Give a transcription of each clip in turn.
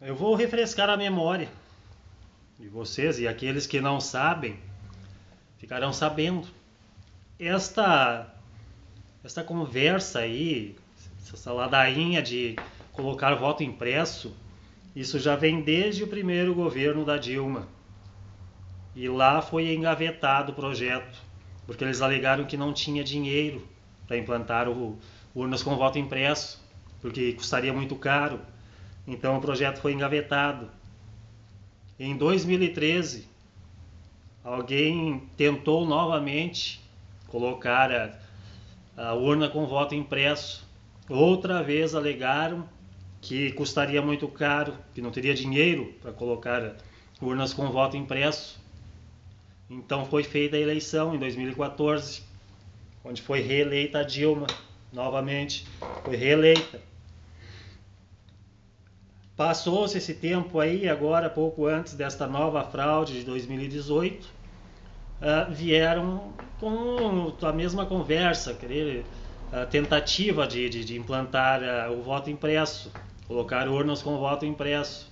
Eu vou refrescar a memória de vocês e aqueles que não sabem ficarão sabendo. Esta, esta conversa aí, essa ladainha de colocar voto impresso, isso já vem desde o primeiro governo da Dilma. E lá foi engavetado o projeto, porque eles alegaram que não tinha dinheiro para implantar urnas com voto impresso, porque custaria muito caro. Então o projeto foi engavetado. Em 2013, alguém tentou novamente colocar a urna com voto impresso. Outra vez alegaram que custaria muito caro, que não teria dinheiro para colocar urnas com voto impresso. Então foi feita a eleição em 2014, onde foi reeleita a Dilma novamente. Foi reeleita. Passou-se esse tempo aí, agora pouco antes desta nova fraude de 2018, vieram com a mesma conversa, a tentativa de implantar o voto impresso, colocar urnas com voto impresso.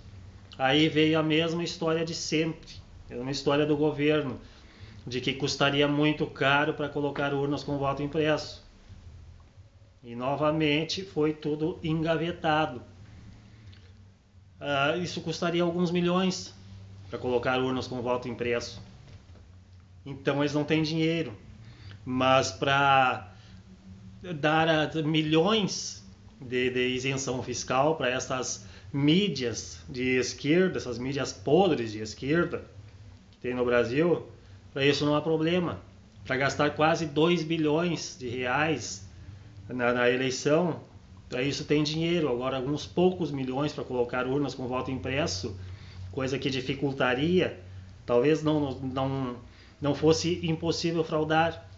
Aí veio a mesma história de sempre, uma história do governo, de que custaria muito caro para colocar urnas com voto impresso. E novamente foi tudo engavetado. Isso custaria alguns milhões para colocar urnas com voto impresso. Então eles não têm dinheiro. Mas para dar milhões de isenção fiscal para essas mídias de esquerda, essas mídias podres de esquerda que tem no Brasil, para isso não há problema. Para gastar quase 2 bilhões de reais na eleição, para isso tem dinheiro. Agora, alguns poucos milhões para colocar urnas com voto impresso, coisa que dificultaria, talvez não fosse impossível fraudar,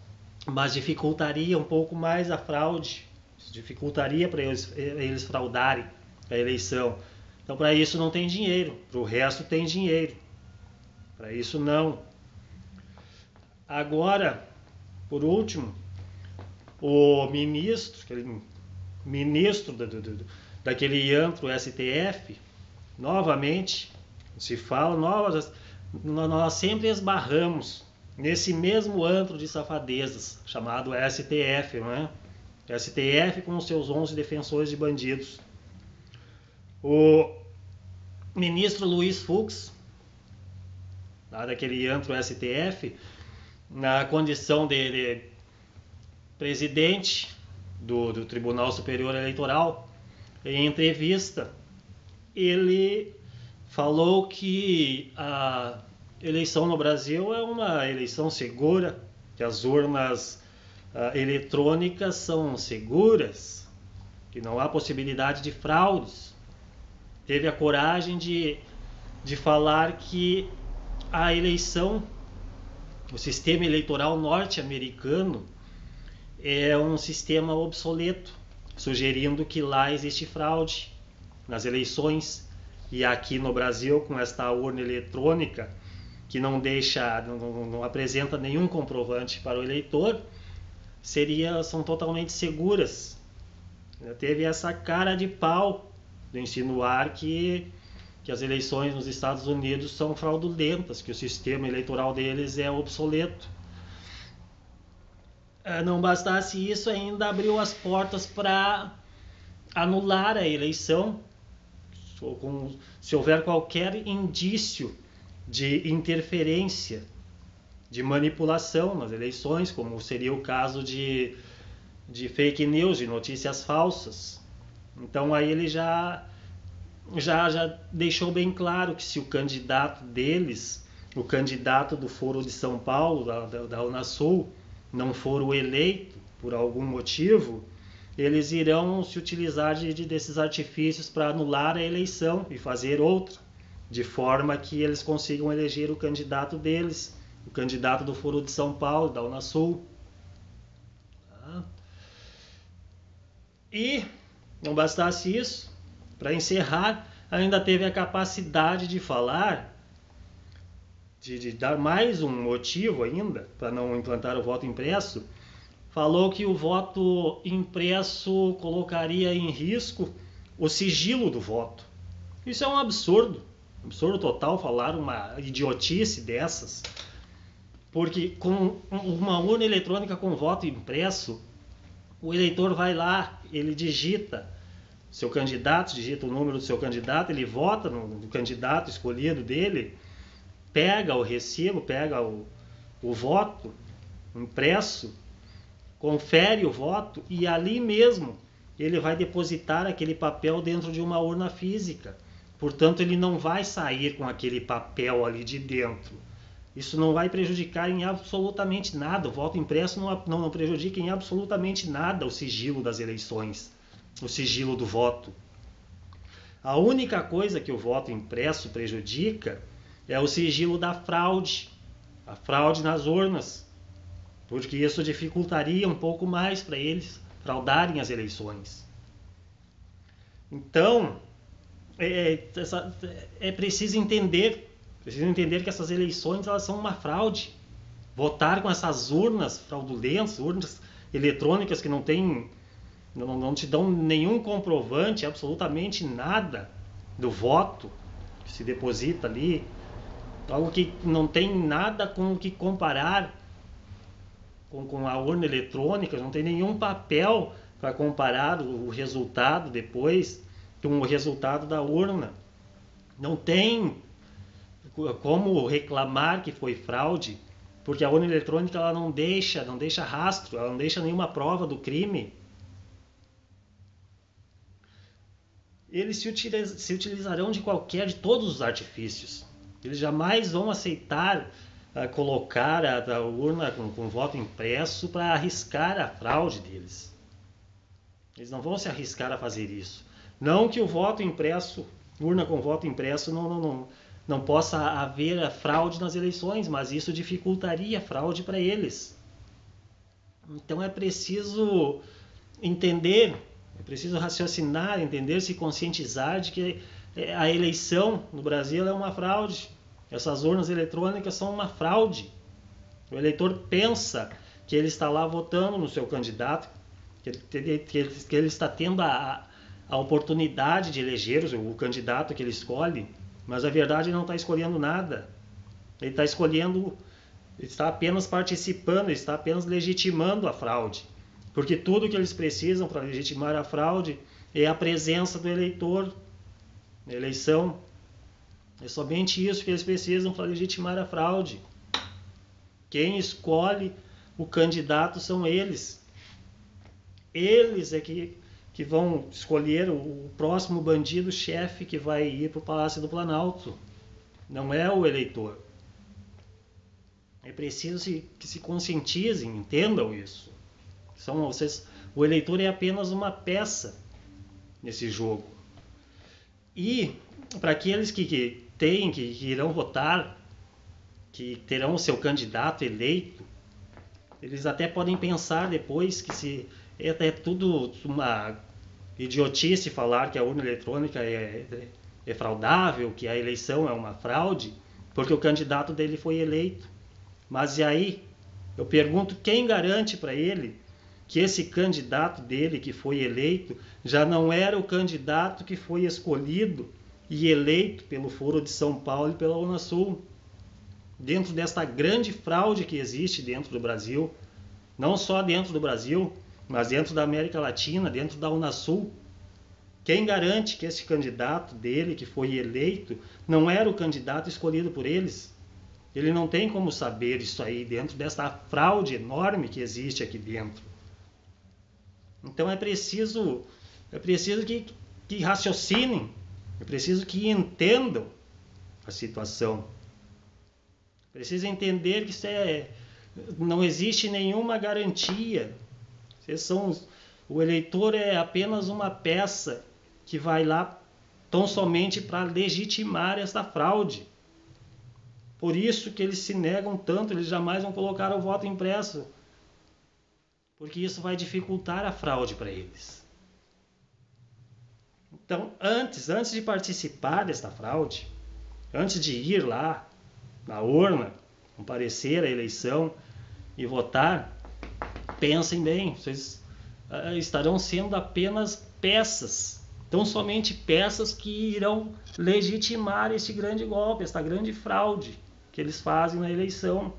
mas dificultaria um pouco mais a fraude, dificultaria para eles fraudarem a eleição. Então, para isso não tem dinheiro, para o resto tem dinheiro, para isso não. Agora, por último, o ministro daquele antro STF, novamente, se fala, nós sempre esbarramos nesse mesmo antro de safadezas, chamado STF, não é? STF com os seus 11 defensores de bandidos. O ministro Luiz Fux, lá daquele antro STF, na condição de presidente do Tribunal Superior Eleitoral, em entrevista, ele falou que a eleição no Brasil é uma eleição segura, que as urnas eletrônicas são seguras, que não há possibilidade de fraudes. Teve a coragem de falar que a eleição, o sistema eleitoral norte-americano, é um sistema obsoleto, sugerindo que lá existe fraude nas eleições. E aqui no Brasil, com esta urna eletrônica, que não apresenta nenhum comprovante para o eleitor, são totalmente seguras. Teve essa cara de pau de insinuar que as eleições nos Estados Unidos são fraudulentas, que o sistema eleitoral deles é obsoleto. Não bastasse isso, ainda abriu as portas para anular a eleição se houver qualquer indício de interferência, de manipulação nas eleições, como seria o caso de fake news, de notícias falsas. Então aí ele já deixou bem claro que se o candidato deles, o candidato do Foro de São Paulo, da Unasul, não for o eleito por algum motivo, eles irão se utilizar desses artifícios para anular a eleição e fazer outra, de forma que eles consigam eleger o candidato deles, o candidato do Foro de São Paulo, da Unasul. E não bastasse isso, para encerrar, ainda teve a capacidade de falar, de dar mais um motivo ainda para não implantar o voto impresso. Falou que o voto impresso colocaria em risco o sigilo do voto. Isso é um absurdo total falar uma idiotice dessas, porque com uma urna eletrônica com voto impresso, o eleitor vai lá, ele digita seu candidato, digita o número do seu candidato, ele vota no candidato escolhido dele, pega o recibo, pega o voto impresso, confere o voto e ali mesmo ele vai depositar aquele papel dentro de uma urna física. Portanto, ele não vai sair com aquele papel ali de dentro. Isso não vai prejudicar em absolutamente nada. O voto impresso não prejudica em absolutamente nada o sigilo das eleições, o sigilo do voto. A única coisa que o voto impresso prejudica é o sigilo da fraude, a fraude nas urnas, porque isso dificultaria um pouco mais para eles fraudarem as eleições. Então, é preciso entender que essas eleições elas são uma fraude. Votar com essas urnas fraudulentas, urnas eletrônicas que não te dão nenhum comprovante, absolutamente nada do voto que se deposita ali, algo que não tem nada com o que comparar com a urna eletrônica, não tem nenhum papel para comparar o resultado depois com o resultado da urna. Não tem como reclamar que foi fraude, porque a urna eletrônica ela não deixa rastro, ela não deixa nenhuma prova do crime. Eles se utilizarão de todos os artifícios. Eles jamais vão aceitar colocar a urna com voto impresso para arriscar a fraude deles. Eles não vão se arriscar a fazer isso. Não que o voto impresso, urna com voto impresso, não possa haver a fraude nas eleições, mas isso dificultaria a fraude para eles. Então é preciso entender, é preciso raciocinar, entender, se conscientizar de que a eleição no Brasil é uma fraude. Essas urnas eletrônicas são uma fraude. O eleitor pensa que ele está lá votando no seu candidato, que ele está tendo a oportunidade de eleger o candidato que ele escolhe, mas a verdade ele não está escolhendo nada. Ele está apenas participando, ele está apenas legitimando a fraude. Porque tudo que eles precisam para legitimar a fraude é a presença do eleitor na eleição. É somente isso que eles precisam para legitimar a fraude. Quem escolhe o candidato são eles. Eles é que vão escolher o próximo bandido-chefe que vai ir para o Palácio do Planalto. Não é o eleitor. É preciso que se conscientizem, entendam isso. O eleitor é apenas uma peça nesse jogo. E para aqueles que irão votar, que terão o seu candidato eleito, eles até podem pensar depois que é tudo uma idiotice falar que a urna eletrônica é fraudável, que a eleição é uma fraude, porque o candidato dele foi eleito. Mas e aí? Eu pergunto, quem garante para ele que esse candidato dele que foi eleito já não era o candidato que foi escolhido e eleito pelo Foro de São Paulo e pela Unasul? Dentro desta grande fraude que existe dentro do Brasil, não só dentro do Brasil, mas dentro da América Latina, dentro da Unasul, quem garante que esse candidato dele que foi eleito não era o candidato escolhido por eles? Ele não tem como saber isso aí dentro dessa fraude enorme que existe aqui dentro. Então é preciso que raciocinem, é preciso que entendam a situação. Precisa entender que não existe nenhuma garantia. O eleitor é apenas uma peça que vai lá tão somente para legitimar esta fraude. Por isso que eles se negam tanto, eles jamais vão colocar o voto impresso. Porque isso vai dificultar a fraude para eles. Então, antes de participar desta fraude, antes de ir lá na urna, comparecer à eleição e votar, pensem bem, vocês estarão sendo apenas peças Então, somente peças que irão legitimar este grande golpe, esta grande fraude que eles fazem na eleição.